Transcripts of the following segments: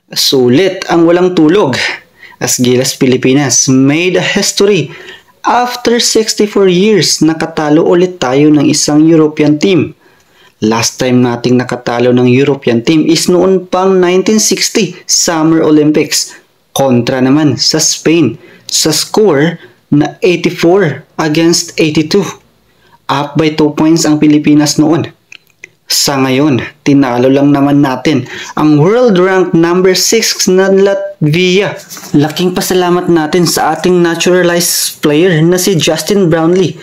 Sulit ang walang tulog as Gilas Pilipinas made a history. After 64 years, nakatalo ulit tayo ng isang European team. Last time nating nakatalo ng European team is noon pang 1960 Summer Olympics kontra naman sa Spain sa score na 84 against 82. Up by 2 points ang Pilipinas noon. Sa ngayon, tinalo lang naman natin ang world rank number 6 na Latvia. Laking pasalamat natin sa ating naturalized player na si Justin Brownlee.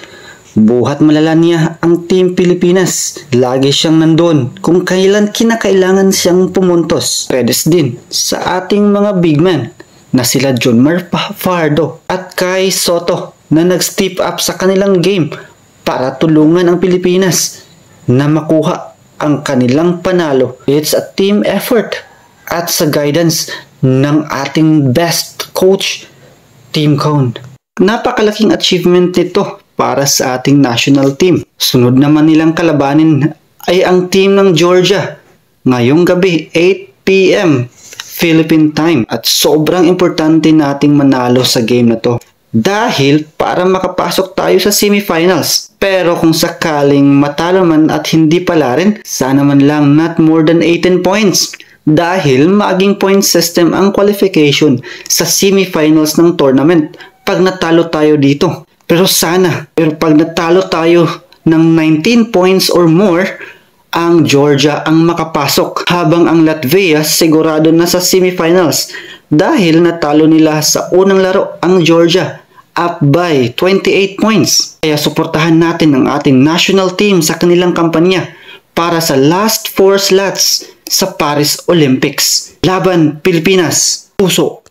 Buhat malala niya ang Team Pilipinas. Lagi siyang nandun kung kailan kinakailangan siyang pumuntos. Pedes din sa ating mga big man na sila Junmar Fajardo at Kai Soto na nag-step up sa kanilang game para tulungan ang Pilipinas na makuha ang kanilang panalo. It's a team effort at sa guidance ng ating best coach, Team Cone. Napakalaking achievement nito para sa ating national team. Sunod naman nilang kalabanin ay ang team ng Georgia ngayong gabi 8 PM Philippine time at sobrang importante nating manalo sa game na to. Dahil para makapasok tayo sa semifinals. Pero kung sakaling matalo man at hindi pala rin, sana man lang not more than 18 points. Dahil maging point system ang qualification sa semifinals ng tournament pag natalo tayo dito. Pero pag natalo tayo ng 19 points or more, ang Georgia ang makapasok. Habang ang Latvia sigurado na sa semifinals dahil natalo nila sa unang laro ang Georgia. Up by 28 points. Kaya suportahan natin ang ating national team sa kanilang kampanya para sa last 4 slots sa Paris Olympics. Laban Pilipinas, puso!